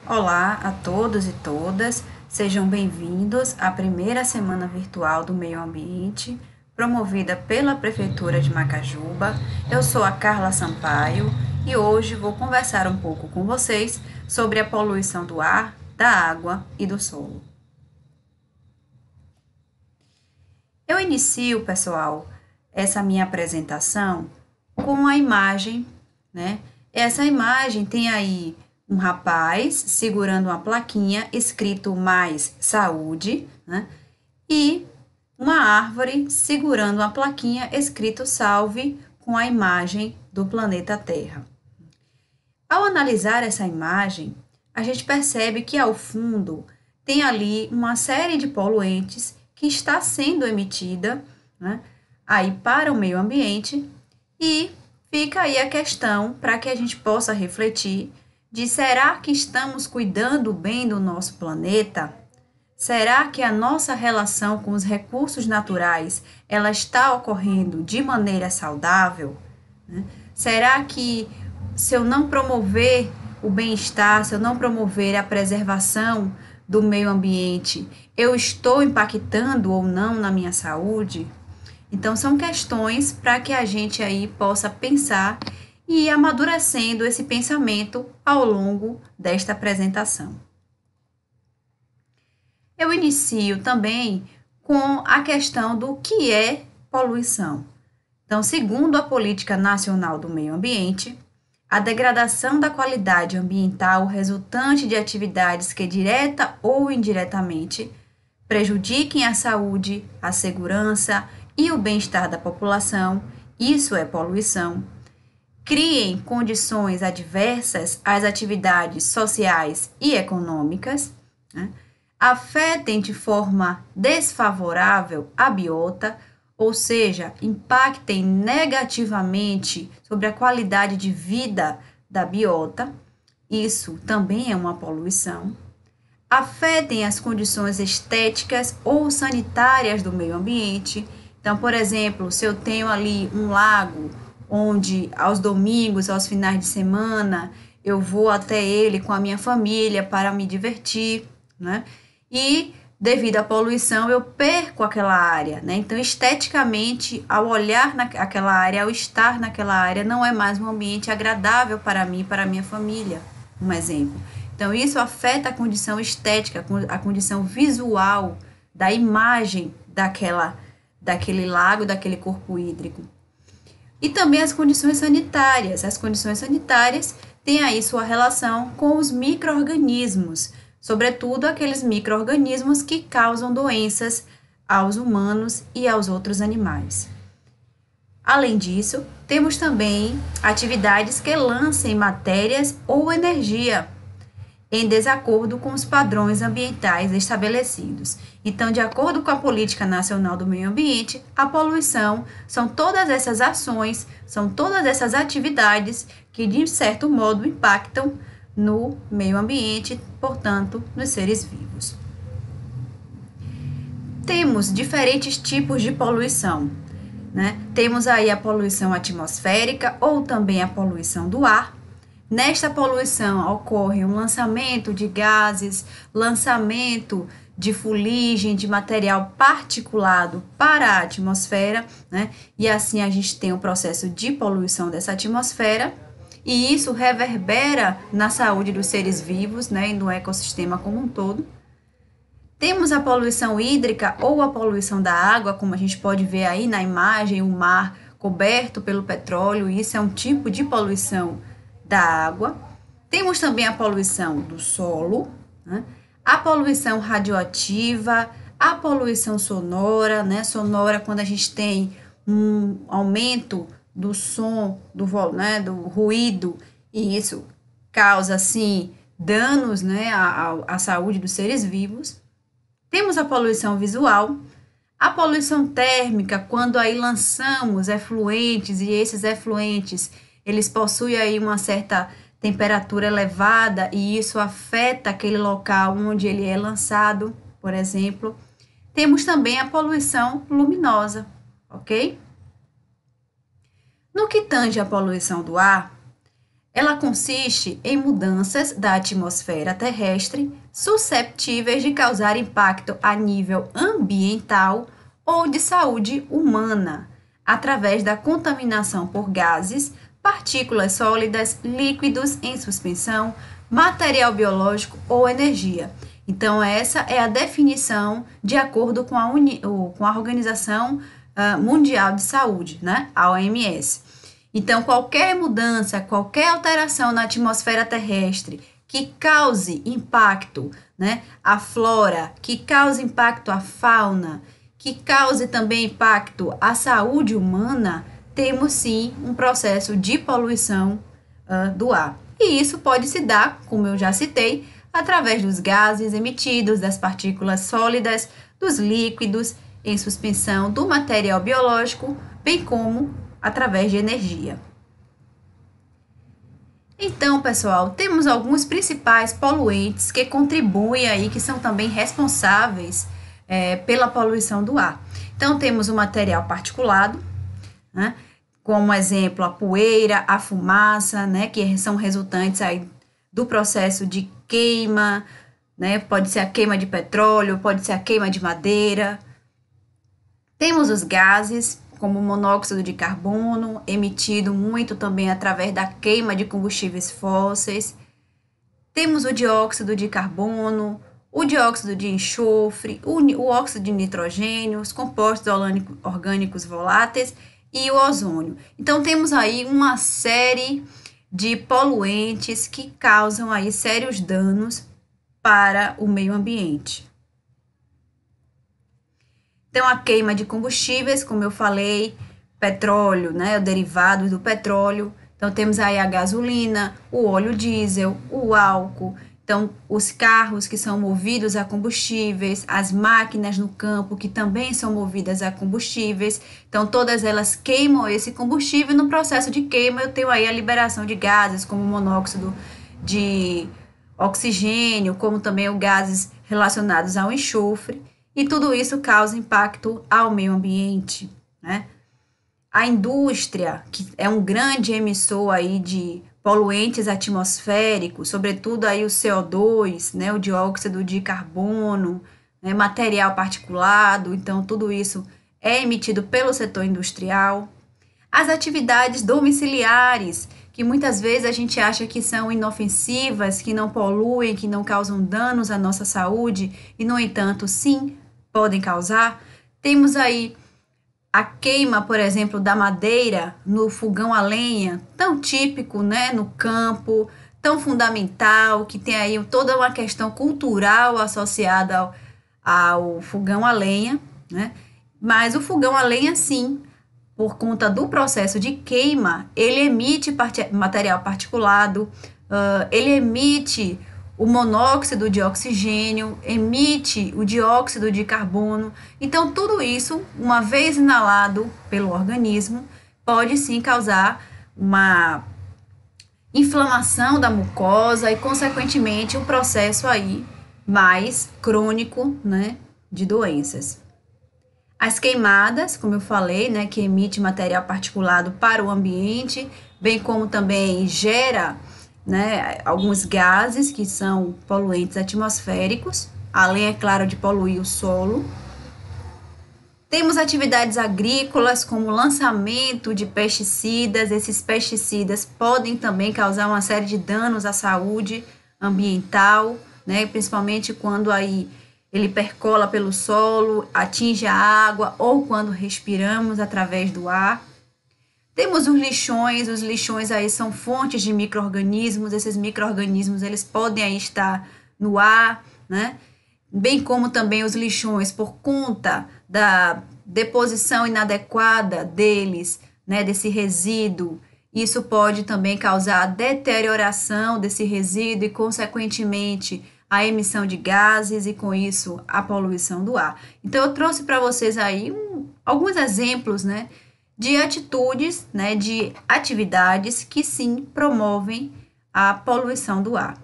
Olá a todos e todas, sejam bem-vindos à primeira semana virtual do meio ambiente, promovida pela Prefeitura de Macajuba. Eu sou a Carla Sampaio e hoje vou conversar um pouco com vocês sobre a poluição do ar, da água e do solo. Eu inicio, pessoal, essa minha apresentação com a imagem, né? Essa imagem tem aí um rapaz segurando uma plaquinha escrito mais saúde, né? E uma árvore segurando uma plaquinha escrito salve com a imagem do planeta Terra. Ao analisar essa imagem, a gente percebe que ao fundo tem ali uma série de poluentes que está sendo emitida, né, aí para o meio ambiente e fica aí a questão para que a gente possa refletir de será que estamos cuidando bem do nosso planeta? Será que a nossa relação com os recursos naturais ela está ocorrendo de maneira saudável? Será que se eu não promover o bem-estar, se eu não promover a preservação do meio ambiente, eu estou impactando ou não na minha saúde? Então, são questões para que a gente aí possa pensar e ir amadurecendo esse pensamento ao longo desta apresentação. Eu inicio também com a questão do que é poluição. Então, segundo a Política Nacional do Meio Ambiente, a degradação da qualidade ambiental resultante de atividades que, direta ou indiretamente, prejudiquem a saúde, a segurança e o bem-estar da população, isso é poluição. Criem condições adversas às atividades sociais e econômicas, né? Afetem de forma desfavorável a biota, ou seja, impactem negativamente sobre a qualidade de vida da biota, isso também é uma poluição. Afetem as condições estéticas ou sanitárias do meio ambiente. Então, por exemplo, se eu tenho ali um lago onde aos domingos, aos finais de semana, eu vou até ele com a minha família para me divertir, né? E devido à poluição, eu perco aquela área, né? Então, esteticamente, ao olhar naquela área, ao estar naquela área, não é mais um ambiente agradável para mim e para a minha família, um exemplo. Então, isso afeta a condição estética, a condição visual da imagem daquele lago, daquele corpo hídrico. E também as condições sanitárias. As condições sanitárias têm aí sua relação com os micro-organismos, sobretudo aqueles micro-organismos que causam doenças aos humanos e aos outros animais. Além disso, temos também atividades que lancem matérias ou energia em desacordo com os padrões ambientais estabelecidos. Então, de acordo com a Política Nacional do Meio Ambiente, a poluição são todas essas ações, são todas essas atividades que, de certo modo, impactam no meio ambiente, portanto, nos seres vivos. Temos diferentes tipos de poluição, né? Temos aí a poluição atmosférica ou também a poluição do ar. Nesta poluição ocorre um lançamento de gases, lançamento de fuligem, de material particulado para a atmosfera, né? E assim a gente tem o processo de poluição dessa atmosfera, e isso reverbera na saúde dos seres vivos, né? E no ecossistema como um todo. Temos a poluição hídrica ou a poluição da água, como a gente pode ver aí na imagem, o mar coberto pelo petróleo, isso é um tipo de poluição da água. Temos também a poluição do solo, né? A poluição radioativa, a poluição sonora, né? Sonora quando a gente tem um aumento do som, né? Do ruído, e isso causa, assim, danos, né? à saúde dos seres vivos. Temos a poluição visual, a poluição térmica, quando aí lançamos efluentes, e esses efluentes eles possuem aí uma certa temperatura elevada e isso afeta aquele local onde ele é lançado, por exemplo. Temos também a poluição luminosa, ok? No que tange à poluição do ar, Ela consiste em mudanças da atmosfera terrestre susceptíveis de causar impacto a nível ambiental ou de saúde humana, através da contaminação por gases, partículas sólidas, líquidos em suspensão, material biológico ou energia. Então, essa é a definição de acordo com a Organização Mundial de Saúde, né? A OMS. Então, qualquer mudança, qualquer alteração na atmosfera terrestre que cause impacto, né, à flora, que cause impacto à fauna, que cause também impacto à saúde humana, temos sim um processo de poluição do ar. E isso pode se dar, como eu já citei, através dos gases emitidos, das partículas sólidas, dos líquidos em suspensão, do material biológico, bem como através de energia. Então, pessoal, temos alguns principais poluentes que contribuem aí, que são também responsáveis pela poluição do ar. Então, temos o material particulado, né, como exemplo a poeira, a fumaça, né, que são resultantes aí do processo de queima, né, pode ser a queima de petróleo, pode ser a queima de madeira. Temos os gases, como o monóxido de carbono, emitido muito também através da queima de combustíveis fósseis. Temos o dióxido de carbono, o dióxido de enxofre, o óxido de nitrogênio, os compostos orgânicos voláteis e o ozônio. Então, temos aí uma série de poluentes que causam aí sérios danos para o meio ambiente. Então, a queima de combustíveis, como eu falei, petróleo, né, os derivados do petróleo. Então, temos aí a gasolina, o óleo diesel, o álcool. Então, os carros que são movidos a combustíveis, as máquinas no campo que também são movidas a combustíveis. Então, todas elas queimam esse combustível. No processo de queima, eu tenho aí a liberação de gases, como monóxido de oxigênio, como também os gases relacionados ao enxofre. E tudo isso causa impacto ao meio ambiente, né? A indústria, que é um grande emissor aí de poluentes atmosféricos, sobretudo aí o CO2, né, o dióxido de carbono, né, material particulado, então tudo isso é emitido pelo setor industrial. As atividades domiciliares, que muitas vezes a gente acha que são inofensivas, que não poluem, que não causam danos à nossa saúde, e no entanto, sim, podem causar. Temos aí a queima, por exemplo, da madeira no fogão a lenha, tão típico, né, no campo, tão fundamental, que tem aí toda uma questão cultural associada ao fogão a lenha, né? Mas o fogão a lenha, sim, por conta do processo de queima, ele emite material particulado, ele emite o monóxido de oxigênio, emite o dióxido de carbono. Então, tudo isso, uma vez inalado pelo organismo, pode sim causar uma inflamação da mucosa e, consequentemente, um processo aí mais crônico, né, de doenças. As queimadas, como eu falei, né, que emite material particulado para o ambiente, bem como também gera, né, alguns gases que são poluentes atmosféricos, além, é claro, de poluir o solo. Temos atividades agrícolas, como lançamento de pesticidas. Esses pesticidas podem também causar uma série de danos à saúde ambiental, né, principalmente quando aí ele percola pelo solo, atinge a água ou quando respiramos através do ar. Temos os lixões aí são fontes de micro-organismos, esses micro-organismos eles podem aí estar no ar, né? Bem como também os lixões por conta da deposição inadequada deles, né, desse resíduo. Isso pode também causar a deterioração desse resíduo e, consequentemente, a emissão de gases e, com isso, a poluição do ar. Então, eu trouxe para vocês aí alguns exemplos, né, de atitudes, né, de atividades que sim promovem a poluição do ar.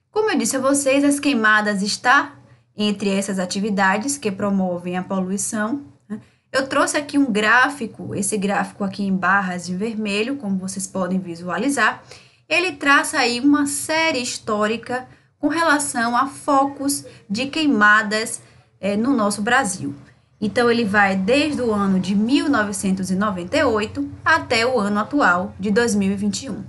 Como eu disse a vocês, as queimadas estão entre essas atividades que promovem a poluição, né? Eu trouxe aqui um gráfico, esse gráfico aqui em barras em vermelho, como vocês podem visualizar, ele traça aí uma série histórica com relação a focos de queimadas no nosso Brasil. Então, ele vai desde o ano de 1998 até o ano atual de 2021.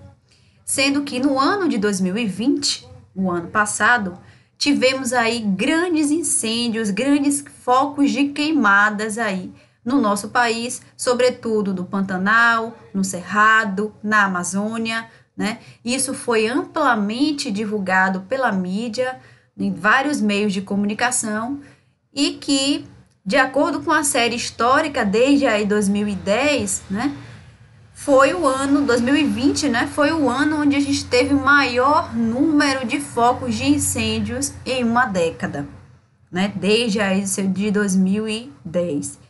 Sendo que no ano de 2020, o ano passado, tivemos aí grandes incêndios, grandes focos de queimadas aí no nosso país, sobretudo no Pantanal, no Cerrado, na Amazônia, né? Isso foi amplamente divulgado pela mídia, em vários meios de comunicação, e que, de acordo com a série histórica, desde aí 2010, né? Foi o ano 2020, né? Foi o ano onde a gente teve o maior número de focos de incêndios em uma década, né? Desde aí de 2010.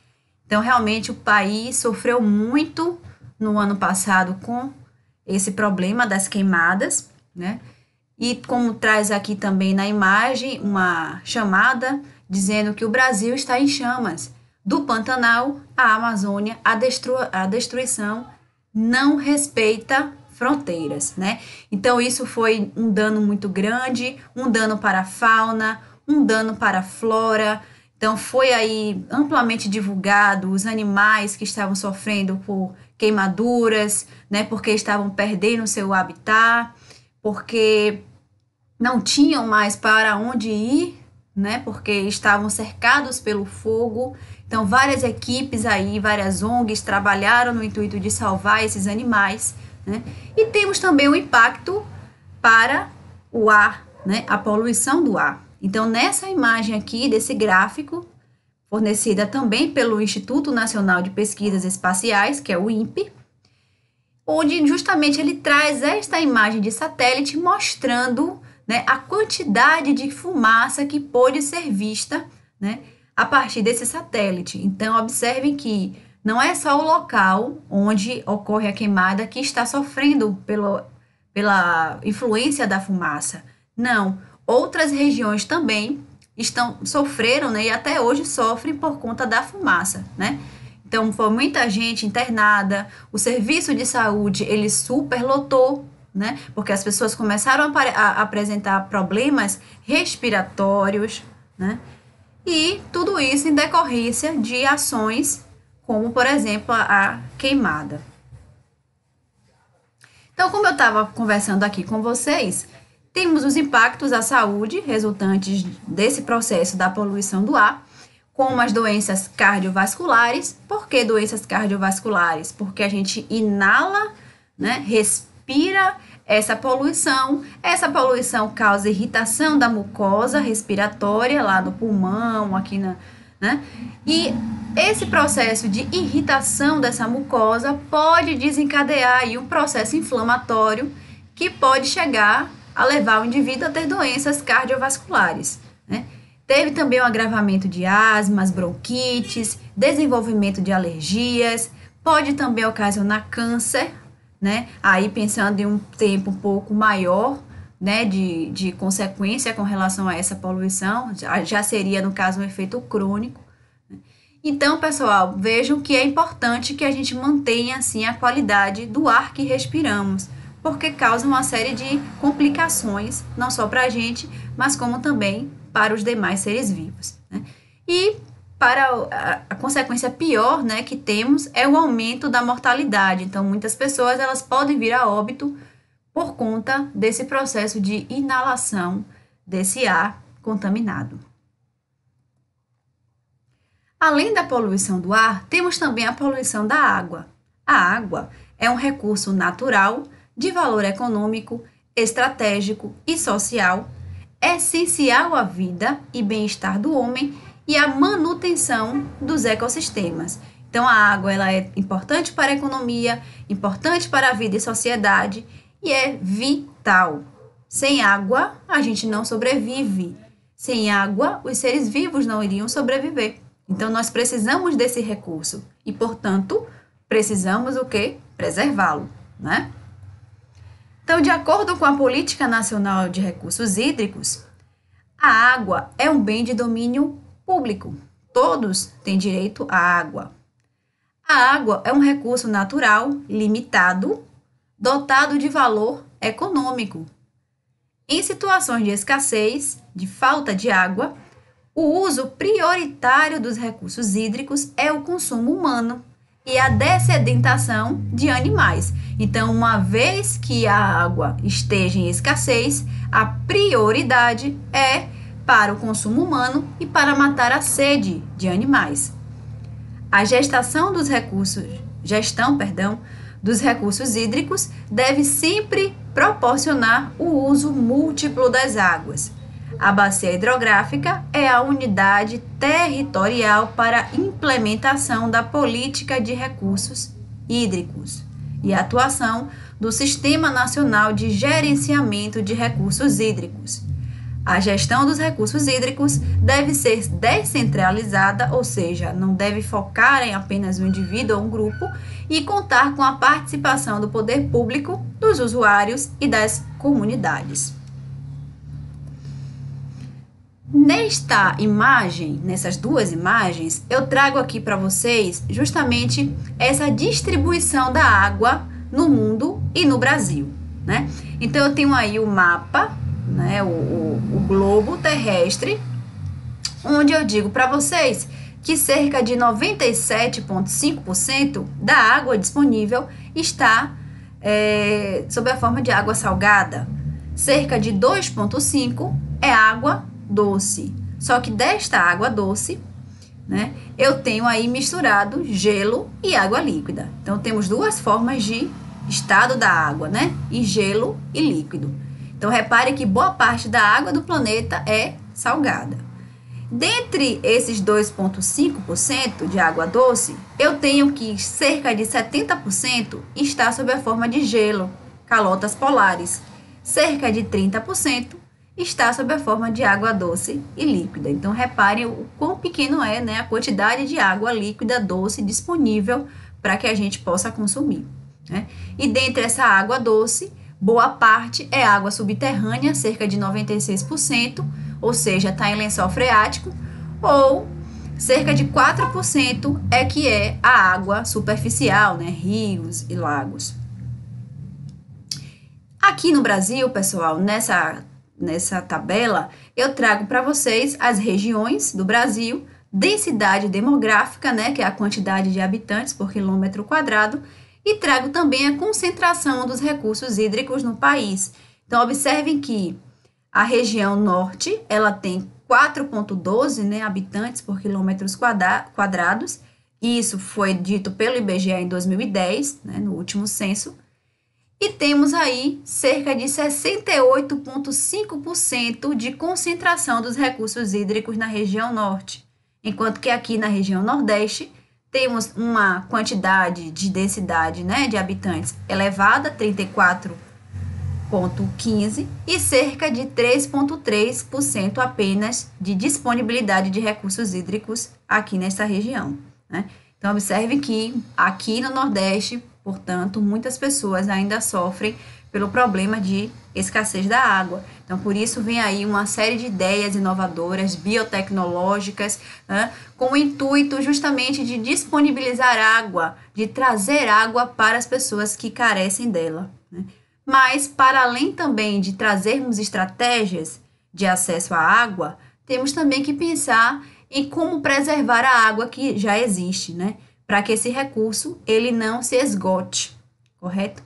Então, realmente, o país sofreu muito no ano passado com esse problema das queimadas, né? E como traz aqui também na imagem uma chamada dizendo que o Brasil está em chamas. Do Pantanal à Amazônia, a destruição não respeita fronteiras, né? Então, isso foi um dano muito grande, um dano para a fauna, um dano para a flora. Então, foi aí amplamente divulgado os animais que estavam sofrendo por queimaduras, né? Porque estavam perdendo seu habitat, porque não tinham mais para onde ir, né? Porque estavam cercados pelo fogo. Então, várias equipes aí, várias ONGs trabalharam no intuito de salvar esses animais, né? E temos também o impacto para o ar, né? A poluição do ar. Então, nessa imagem aqui, desse gráfico, fornecida também pelo Instituto Nacional de Pesquisas Espaciais, que é o INPE, onde justamente ele traz esta imagem de satélite mostrando, né, a quantidade de fumaça que pôde ser vista, né, a partir desse satélite. Então, observem que não é só o local onde ocorre a queimada que está sofrendo pela influência da fumaça. Não, outras regiões também sofreram, né, e até hoje sofrem por conta da fumaça, né? Então, foi muita gente internada, o serviço de saúde, ele superlotou, né? Porque as pessoas começaram a apresentar problemas respiratórios, né? E tudo isso em decorrência de ações como, por exemplo, a queimada. Então, como eu estava conversando aqui com vocês, temos os impactos à saúde resultantes desse processo da poluição do ar, como as doenças cardiovasculares. Por que doenças cardiovasculares? Porque a gente inala, né, respira essa poluição causa irritação da mucosa respiratória, lá no pulmão, aqui né? E esse processo de irritação dessa mucosa pode desencadear aí um processo inflamatório que pode chegar a levar o indivíduo a ter doenças cardiovasculares, né? Teve também um agravamento de asmas, bronquites, desenvolvimento de alergias, pode também ocasionar câncer, né? Aí pensando em um tempo um pouco maior, né, de consequência com relação a essa poluição, já seria, no caso, um efeito crônico. Então, pessoal, vejam que é importante que a gente mantenha, assim, a qualidade do ar que respiramos, porque causa uma série de complicações, não só para a gente, mas como também para os demais seres vivos, né? E para a consequência pior, né, que temos é o aumento da mortalidade. Então, muitas pessoas elas podem vir a óbito por conta desse processo de inalação desse ar contaminado. Além da poluição do ar, temos também a poluição da água. A água é um recurso natural de valor econômico, estratégico e social, essencial à vida e bem-estar do homem e à manutenção dos ecossistemas. Então, a água ela é importante para a economia, importante para a vida e sociedade e é vital. Sem água, a gente não sobrevive. Sem água, os seres vivos não iriam sobreviver. Então, nós precisamos desse recurso e, portanto, precisamos o quê? Preservá-lo, né? Então, de acordo com a Política Nacional de Recursos Hídricos, a água é um bem de domínio público. Todos têm direito à água, A água é um recurso natural, limitado, dotado de valor econômico. Em situações de escassez, de falta de água, o uso prioritário dos recursos hídricos é o consumo humano e a dessedentação de animais. Então, uma vez que a água esteja em escassez, a prioridade é para o consumo humano e para matar a sede de animais. A gestão dos recursos hídricos deve sempre proporcionar o uso múltiplo das águas. A bacia hidrográfica é a unidade territorial para a implementação da política de recursos hídricos e a atuação do Sistema Nacional de Gerenciamento de Recursos Hídricos. A gestão dos recursos hídricos deve ser descentralizada, ou seja, não deve focar em apenas um indivíduo ou um grupo, e contar com a participação do poder público, dos usuários e das comunidades. Nesta imagem, nessas duas imagens, eu trago aqui para vocês justamente essa distribuição da água no mundo e no Brasil, né? Então, eu tenho aí o mapa, né, o globo terrestre, onde eu digo para vocês que cerca de 97,5% da água disponível está sob a forma de água salgada. Cerca de 2,5% é água doce. Só que desta água doce, né, eu tenho aí misturado gelo e água líquida. Então, temos duas formas de estado da água, né? E gelo e líquido. Então, repare que boa parte da água do planeta é salgada. Dentre esses 2,5% de água doce, eu tenho que cerca de 70% está sob a forma de gelo, calotas polares. Cerca de 30% está sob a forma de água doce e líquida. Então, repare o quão pequeno é, né, a quantidade de água líquida doce disponível para que a gente possa consumir, né? E dentre essa água doce, boa parte é água subterrânea, cerca de 96%, ou seja, está em lençol freático, ou cerca de 4% é que é a água superficial, né, rios e lagos. Aqui no Brasil, pessoal, nessa tabela, eu trago para vocês as regiões do Brasil, densidade demográfica, né, que é a quantidade de habitantes por quilômetro quadrado, e trago também a concentração dos recursos hídricos no país. Então, observem que a região norte, ela tem 4,12, né, habitantes por quilômetros quadrados. Isso foi dito pelo IBGE em 2010, né, no último censo. E temos aí cerca de 68,5% de concentração dos recursos hídricos na região norte, enquanto que aqui na região nordeste temos uma quantidade de densidade, né, de habitantes elevada, 34,15%, e cerca de 3,3% apenas de disponibilidade de recursos hídricos aqui nesta região, né? Então, observe que aqui no Nordeste, portanto, muitas pessoas ainda sofrem pelo problema de escassez da água. Então, por isso vem aí uma série de ideias inovadoras, biotecnológicas, né, com o intuito justamente de disponibilizar água, de trazer água para as pessoas que carecem dela, né? Mas, para além também de trazermos estratégias de acesso à água, temos também que pensar em como preservar a água que já existe, né? Para que esse recurso ele não se esgote, correto?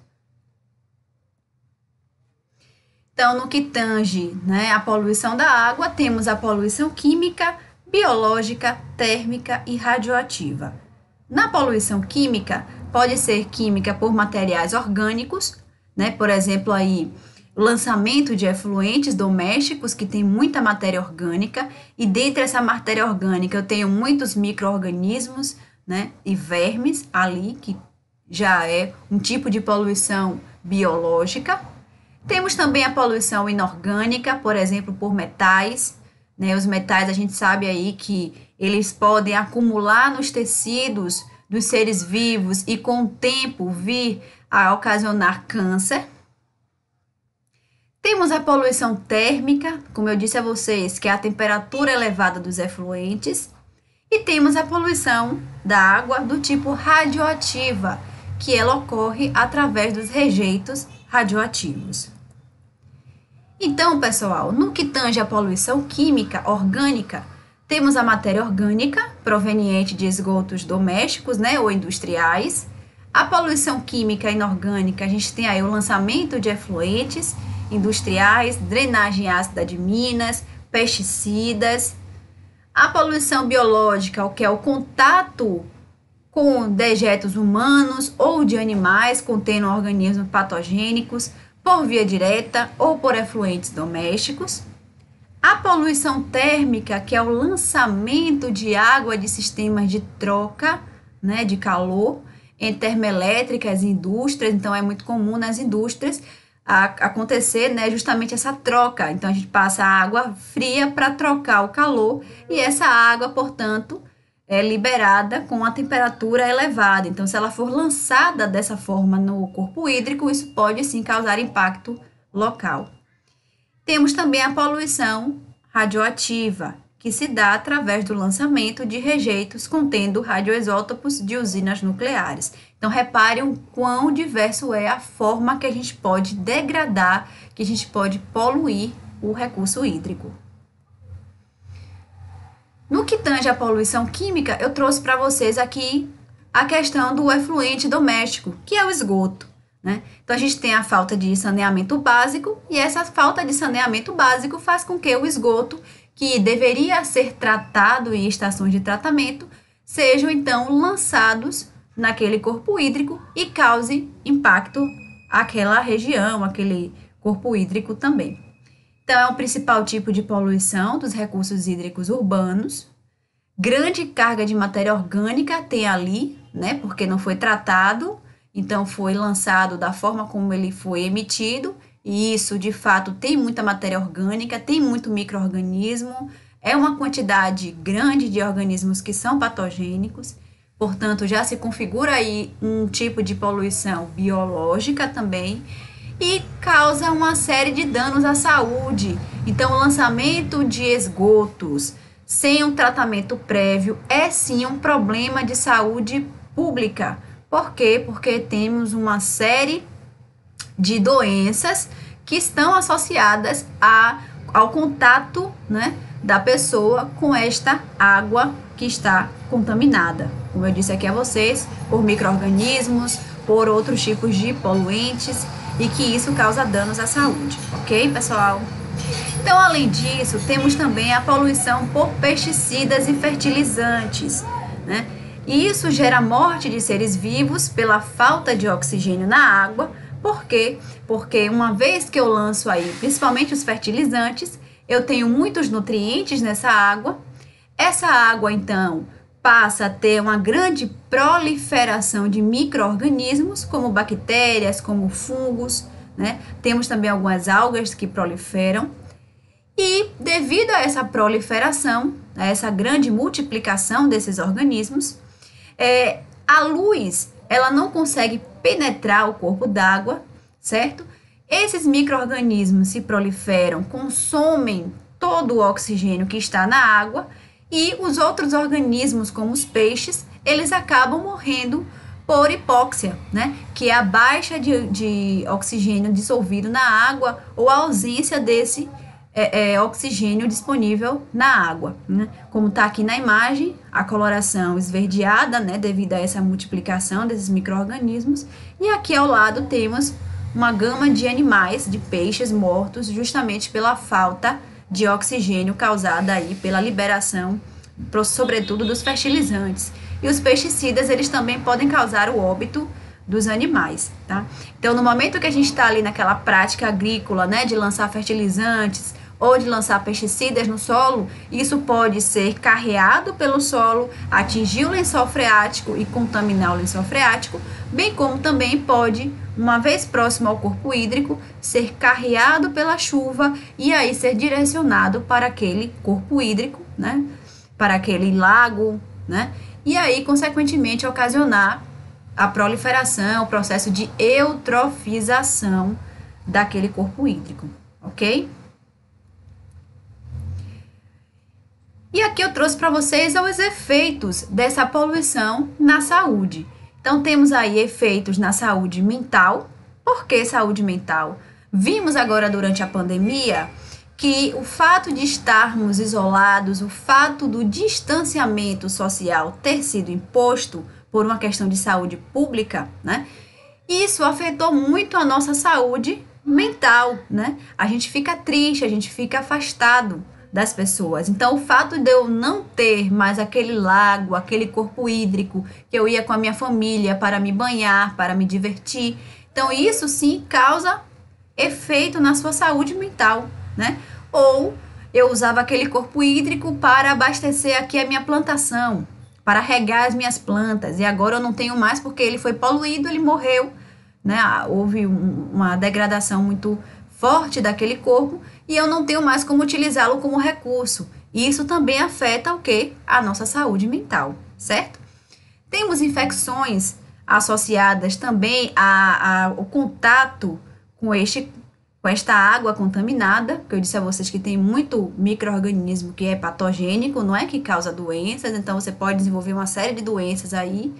Então, no que tange, né, a poluição da água, temos a poluição química, biológica, térmica e radioativa. Na poluição química, pode ser química por materiais orgânicos, né, por exemplo, aí, lançamento de efluentes domésticos que tem muita matéria orgânica, e dentre essa matéria orgânica eu tenho muitos micro-organismos, né, e vermes ali, que já é um tipo de poluição biológica. Temos também a poluição inorgânica, por exemplo, por metais, né? Os metais, a gente sabe aí que eles podem acumular nos tecidos dos seres vivos e com o tempo vir a ocasionar câncer. Temos a poluição térmica, como eu disse a vocês, que é a temperatura elevada dos efluentes. E temos a poluição da água do tipo radioativa, que ela ocorre através dos rejeitos radioativos. Então, pessoal, no que tange a poluição química orgânica, temos a matéria orgânica, proveniente de esgotos domésticos, né, ou industriais. A poluição química inorgânica, a gente tem aí o lançamento de efluentes industriais, drenagem ácida de minas, pesticidas. A poluição biológica, o que é o contato com dejetos humanos ou de animais contendo organismos patogênicos, por via direta ou por efluentes domésticos. A poluição térmica, que é o lançamento de água de sistemas de troca, né, de calor em termoelétricas e indústrias. Então, é muito comum nas indústrias acontecer, né, justamente essa troca. Então, a gente passa a água fria para trocar o calor e essa água, portanto, é liberada com a temperatura elevada. Então, se ela for lançada dessa forma no corpo hídrico, isso pode sim causar impacto local. Temos também a poluição radioativa, que se dá através do lançamento de rejeitos contendo radioisótopos de usinas nucleares. Então, reparem o quão diverso é a forma que a gente pode degradar, que a gente pode poluir o recurso hídrico. No que tange a poluição química, eu trouxe para vocês aqui a questão do efluente doméstico, que é o esgoto, né? Então, a gente tem a falta de saneamento básico e essa falta de saneamento básico faz com que o esgoto, que deveria ser tratado em estações de tratamento, sejam, então, lançados naquele corpo hídrico e cause impacto àquela região, aquele corpo hídrico também. Então, é o principal tipo de poluição dos recursos hídricos urbanos. Grande carga de matéria orgânica tem ali, né? Porque não foi tratado, então foi lançado da forma como ele foi emitido. E isso, de fato, tem muita matéria orgânica, tem muito micro-organismo, é uma quantidade grande de organismos que são patogênicos. Portanto, já se configura aí um tipo de poluição biológica também, e causa uma série de danos à saúde. Então, o lançamento de esgotos sem um tratamento prévio é sim um problema de saúde pública. Por quê? Porque temos uma série de doenças que estão associadas ao contato, né, da pessoa com esta água que está contaminada. Como eu disse aqui a vocês, por micro-organismos, por outros tipos de poluentes, e que isso causa danos à saúde, ok, pessoal? Então, além disso, temos também a poluição por pesticidas e fertilizantes, né? E isso gera morte de seres vivos pela falta de oxigênio na água. Por quê? Porque uma vez que eu lanço aí, principalmente os fertilizantes, eu tenho muitos nutrientes nessa água. Essa água, então, passa a ter uma grande proliferação de micro-organismos, como bactérias, como fungos, né? Temos também algumas algas que proliferam. E devido a essa proliferação, a essa grande multiplicação desses organismos, a luz, ela não consegue penetrar o corpo d'água, certo? Esses micro-organismos se proliferam, consomem todo o oxigênio que está na água, e os outros organismos, como os peixes, eles acabam morrendo por hipóxia, né? Que é a baixa de oxigênio dissolvido na água ou a ausência desse oxigênio disponível na água, né? Como está aqui na imagem, a coloração esverdeada, né? Devido a essa multiplicação desses micro-organismos. E aqui ao lado temos uma gama de animais, de peixes mortos, justamente pela falta de oxigênio causada aí pela liberação, sobretudo dos fertilizantes. E os pesticidas, eles também podem causar o óbito dos animais, tá? Então, no momento que a gente está ali naquela prática agrícola, né, de lançar fertilizantes ou de lançar pesticidas no solo, isso pode ser carreado pelo solo, atingir o lençol freático e contaminar o lençol freático, bem como também pode, uma vez próximo ao corpo hídrico, ser carreado pela chuva e aí ser direcionado para aquele corpo hídrico, né? Para aquele lago, né? E aí, consequentemente, ocasionar a proliferação, o processo de eutrofização daquele corpo hídrico, ok? E aqui eu trouxe para vocês os efeitos dessa poluição na saúde. Então, temos aí efeitos na saúde mental. Por que saúde mental? Vimos agora durante a pandemia que o fato de estarmos isolados, o fato do distanciamento social ter sido imposto por uma questão de saúde pública, né? Isso afetou muito a nossa saúde mental, né? A gente fica triste, a gente fica afastado das pessoas. Então, o fato de eu não ter mais aquele lago, aquele corpo hídrico, que eu ia com a minha família para me banhar, para me divertir. Então, isso sim causa efeito na sua saúde mental, né? Ou eu usava aquele corpo hídrico para abastecer aqui a minha plantação, para regar as minhas plantas, e agora eu não tenho mais porque ele foi poluído, ele morreu, né? Houve uma degradação muito forte daquele corpo e eu não tenho mais como utilizá-lo como recurso. E isso também afeta o quê? A nossa saúde mental, certo? Temos infecções associadas também ao contato com esta água contaminada, que eu disse a vocês que tem muito micro-organismo que é patogênico, não é que causa doenças, então você pode desenvolver uma série de doenças aí,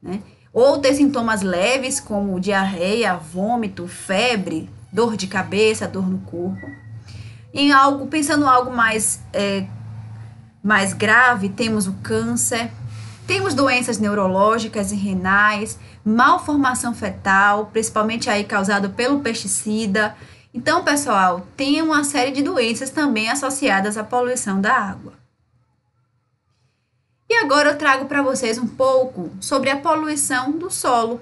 né? Ou ter sintomas leves como diarreia, vômito, febre, dor de cabeça, dor no corpo. Pensando em algo mais grave, temos o câncer, temos doenças neurológicas e renais, malformação fetal, principalmente aí causado pelo pesticida. Então, pessoal, tem uma série de doenças também associadas à poluição da água. E agora eu trago para vocês um pouco sobre a poluição do solo.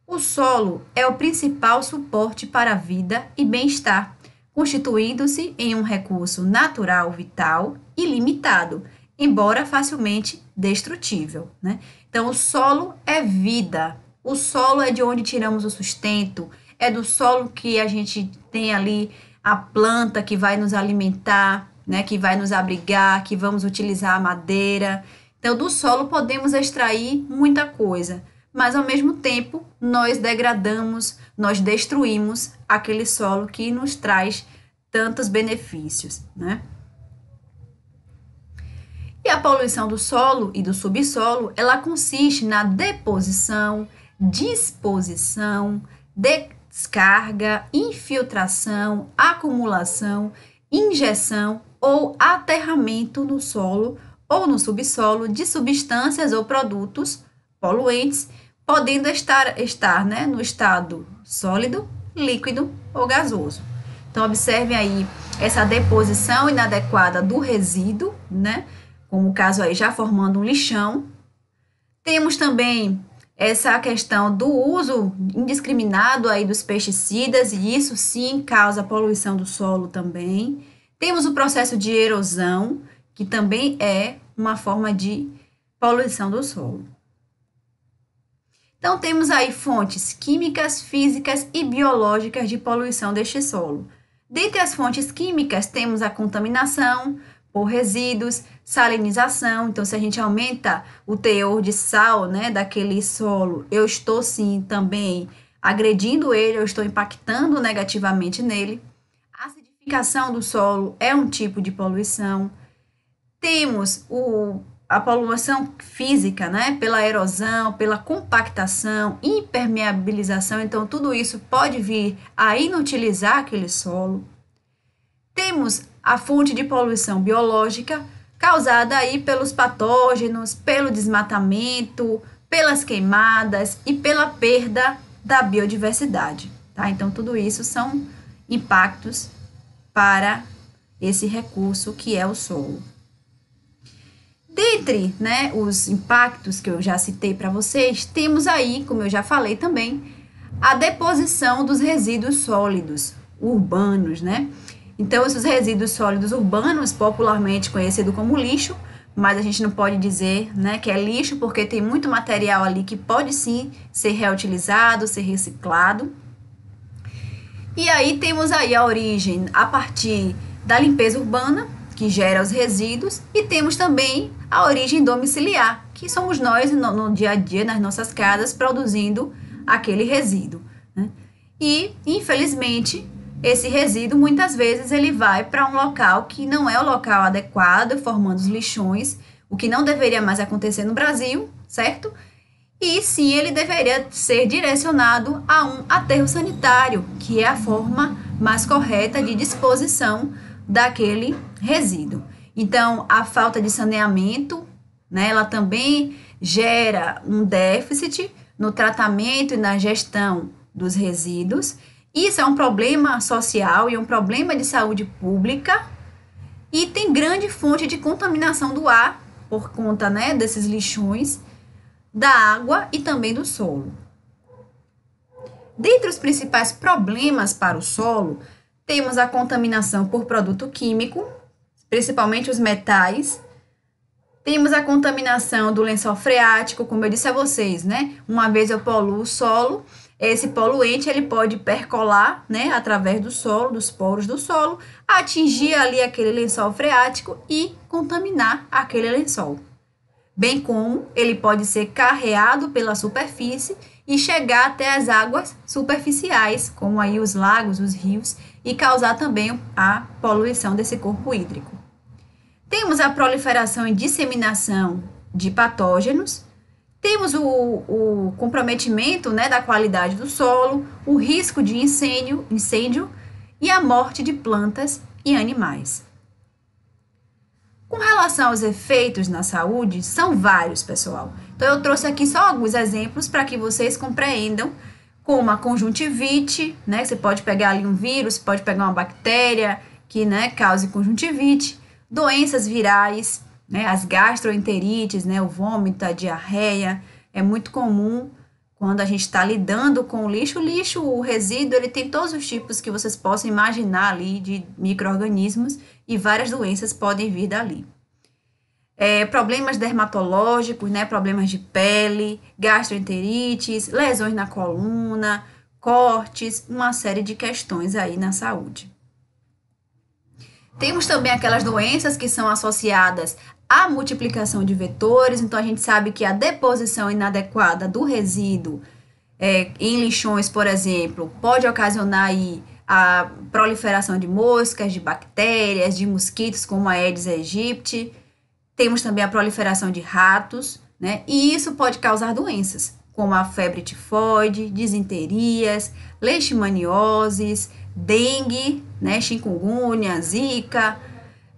O solo é o principal suporte para a vida e bem-estar, constituindo-se em um recurso natural vital e limitado, embora facilmente destrutível, né? Então, o solo é vida. O solo é de onde tiramos o sustento, é do solo que a gente tem ali a planta que vai nos alimentar, né, que vai nos abrigar, que vamos utilizar a madeira. Então, do solo podemos extrair muita coisa, mas ao mesmo tempo nós degradamos, nós destruímos aquele solo que nos traz tantos benefícios, né? E a poluição do solo e do subsolo, ela consiste na deposição, disposição, descarga, infiltração, acumulação, injeção ou aterramento no solo ou no subsolo de substâncias ou produtos poluentes, podendo estar né, no estado sólido, líquido ou gasoso. Então, observem aí essa deposição inadequada do resíduo, né? Como o caso aí já formando um lixão. Temos também essa questão do uso indiscriminado aí dos pesticidas, e isso sim causa poluição do solo também. Temos o processo de erosão, que também é uma forma de poluição do solo. Então, temos aí fontes químicas, físicas e biológicas de poluição deste solo. Dentre as fontes químicas, temos a contaminação por resíduos, salinização. Então, se a gente aumenta o teor de sal, né, daquele solo, eu estou sim também agredindo ele, eu estou impactando negativamente nele. A acidificação do solo é um tipo de poluição. Temos a poluição física, né, pela erosão, pela compactação, impermeabilização. Então, tudo isso pode vir a inutilizar aquele solo. Temos a fonte de poluição biológica, causada aí pelos patógenos, pelo desmatamento, pelas queimadas e pela perda da biodiversidade, tá? Então, tudo isso são impactos para esse recurso que é o solo. Dentre, né, os impactos que eu já citei para vocês, temos aí, como eu já falei também, a deposição dos resíduos sólidos urbanos, né? Então, esses resíduos sólidos urbanos, popularmente conhecido como lixo, mas a gente não pode dizer, né, que é lixo, porque tem muito material ali que pode sim ser reutilizado, ser reciclado. E aí temos aí a origem a partir da limpeza urbana, que gera os resíduos, e temos também a origem domiciliar, que somos nós no dia a dia, nas nossas casas, produzindo aquele resíduo, né? E, infelizmente, esse resíduo, muitas vezes, ele vai para um local que não é o local adequado, formando os lixões, o que não deveria mais acontecer no Brasil, certo? E sim, ele deveria ser direcionado a um aterro sanitário, que é a forma mais correta de disposição daquele resíduo. Então, a falta de saneamento, né, ela também gera um déficit no tratamento e na gestão dos resíduos. Isso é um problema social e um problema de saúde pública e tem grande fonte de contaminação do ar por conta, né, desses lixões, da água e também do solo. Dentre os principais problemas para o solo, temos a contaminação por produto químico, principalmente os metais. Temos a contaminação do lençol freático, como eu disse a vocês, né? Uma vez eu poluo o solo, esse poluente ele pode percolar, né, através do solo, dos poros do solo, atingir ali aquele lençol freático e contaminar aquele lençol. Bem como ele pode ser carreado pela superfície e chegar até as águas superficiais, como aí os lagos, os rios, e causar também a poluição desse corpo hídrico. Temos a proliferação e disseminação de patógenos, temos o comprometimento, né, da qualidade do solo, o risco de incêndio e a morte de plantas e animais. Com relação aos efeitos na saúde, são vários, pessoal. Então, eu trouxe aqui só alguns exemplos para que vocês compreendam, como a conjuntivite, né? Você pode pegar ali um vírus, pode pegar uma bactéria que, né, cause conjuntivite, doenças virais, né, as gastroenterites, né, o vômito, a diarreia, é muito comum quando a gente está lidando com o lixo, o resíduo, ele tem todos os tipos que vocês possam imaginar ali de micro-organismos e várias doenças podem vir dali. Problemas dermatológicos, né, problemas de pele, gastroenterites, lesões na coluna, cortes, uma série de questões aí na saúde. Temos também aquelas doenças que são associadas à multiplicação de vetores, então a gente sabe que a deposição inadequada do resíduo em lixões, por exemplo, pode ocasionar aí a proliferação de moscas, de bactérias, de mosquitos, como a Aedes aegypti. Temos também a proliferação de ratos, né? E isso pode causar doenças, como a febre tifoide, disenterias, leishmanioses, dengue, né? Chikungunya, zika,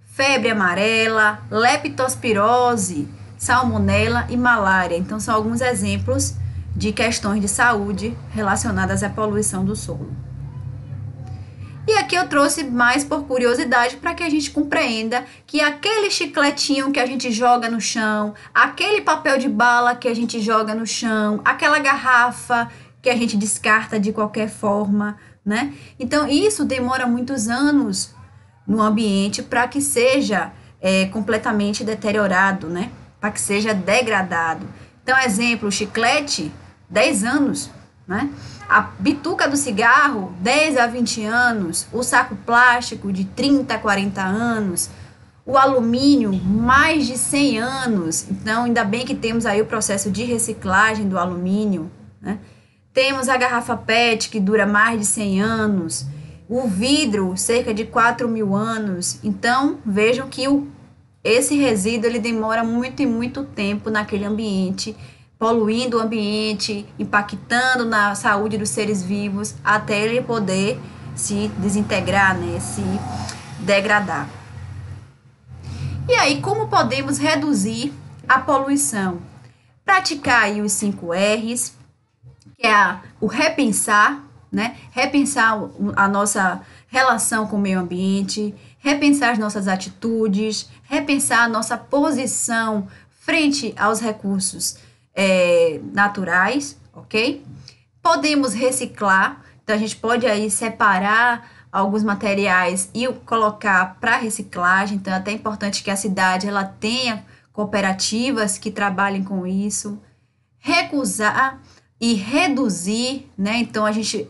febre amarela, leptospirose, salmonela e malária. Então, são alguns exemplos de questões de saúde relacionadas à poluição do solo. E aqui eu trouxe mais por curiosidade para que a gente compreenda que aquele chicletinho que a gente joga no chão, aquele papel de bala que a gente joga no chão, aquela garrafa que a gente descarta de qualquer forma, né? Então, isso demora muitos anos no ambiente para que seja completamente deteriorado, né? Para que seja degradado. Então, exemplo, o chiclete, 10 anos, né? A bituca do cigarro, 10 a 20 anos, o saco plástico de 30 a 40 anos, o alumínio, mais de 100 anos. Então, ainda bem que temos aí o processo de reciclagem do alumínio, né? Temos a garrafa PET, que dura mais de 100 anos, o vidro, cerca de 4.000 anos. Então, vejam que esse resíduo ele demora muito e muito tempo naquele ambiente, poluindo o ambiente, impactando na saúde dos seres vivos, até ele poder se desintegrar, né, se degradar. E aí, como podemos reduzir a poluição? Praticar aí os 5 R's, que é o repensar, né? Repensar a nossa relação com o meio ambiente, repensar as nossas atitudes, repensar a nossa posição frente aos recursos naturais, ok? Podemos reciclar, então a gente pode aí separar alguns materiais e colocar para reciclagem, então é até importante que a cidade ela tenha cooperativas que trabalhem com isso. Recusar e reduzir, né? Então a gente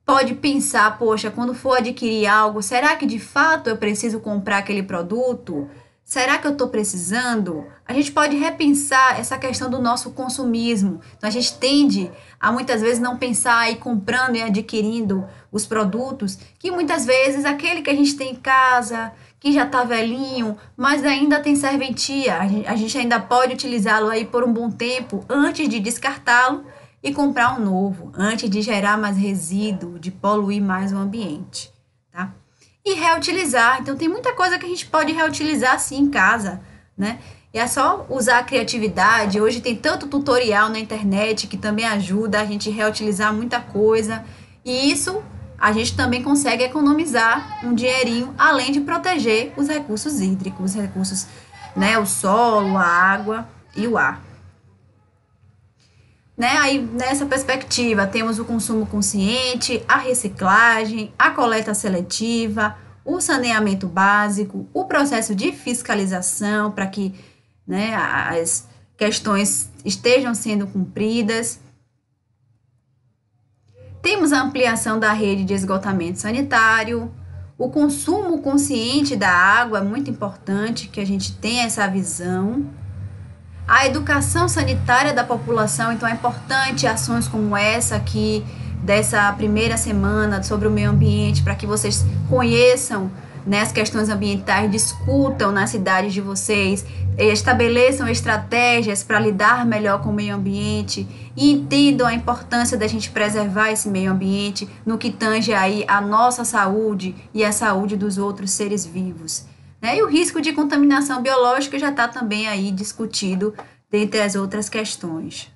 pode pensar, poxa, quando for adquirir algo, será que de fato eu preciso comprar aquele produto? Será que eu estou precisando? A gente pode repensar essa questão do nosso consumismo. Então, a gente tende a muitas vezes não pensar e comprando e adquirindo os produtos que muitas vezes aquele que a gente tem em casa, que já está velhinho, mas ainda tem serventia. A gente ainda pode utilizá-lo aí por um bom tempo antes de descartá-lo e comprar um novo, antes de gerar mais resíduo, de poluir mais o ambiente, tá? E reutilizar. Então, tem muita coisa que a gente pode reutilizar sim em casa, né? E é só usar a criatividade. Hoje tem tanto tutorial na internet que também ajuda a gente reutilizar muita coisa. E isso a gente também consegue economizar um dinheirinho, além de proteger os recursos hídricos, os recursos, né? O solo, a água e o ar. Né? Aí, nessa perspectiva, temos o consumo consciente, a reciclagem, a coleta seletiva, o saneamento básico, o processo de fiscalização para que, né, as questões estejam sendo cumpridas. Temos a ampliação da rede de esgotamento sanitário, o consumo consciente da água, é muito importante que a gente tenha essa visão. A educação sanitária da população, então é importante ações como essa aqui, dessa primeira semana sobre o meio ambiente, para que vocês conheçam, né, as questões ambientais, discutam nas cidades de vocês, estabeleçam estratégias para lidar melhor com o meio ambiente e entendam a importância da gente preservar esse meio ambiente no que tange aí a nossa saúde e a saúde dos outros seres vivos. Né? E o risco de contaminação biológica já está também aí discutido, dentre as outras questões.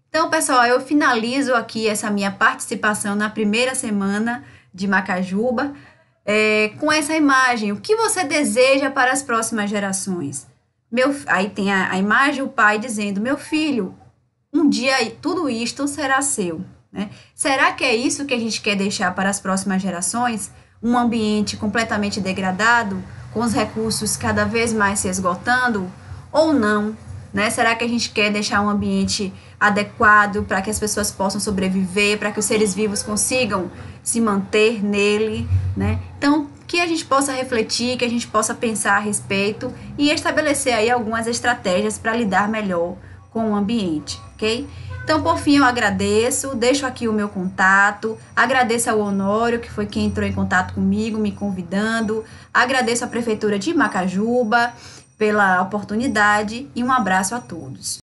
Então, pessoal, eu finalizo aqui essa minha participação na primeira semana de Macajuba, com essa imagem. O que você deseja para as próximas gerações? Aí tem a imagem, o pai dizendo, meu filho, um dia tudo isto será seu. Né? Será que é isso que a gente quer deixar para as próximas gerações? Um ambiente completamente degradado, com os recursos cada vez mais se esgotando, ou não? Né? Será que a gente quer deixar um ambiente adequado para que as pessoas possam sobreviver, para que os seres vivos consigam se manter nele? Né? Então, que a gente possa refletir, que a gente possa pensar a respeito e estabelecer aí algumas estratégias para lidar melhor com o ambiente, ok? Então, por fim, eu agradeço, deixo aqui o meu contato, agradeço ao Honório, que foi quem entrou em contato comigo, me convidando, agradeço à Prefeitura de Macajuba pela oportunidade e um abraço a todos.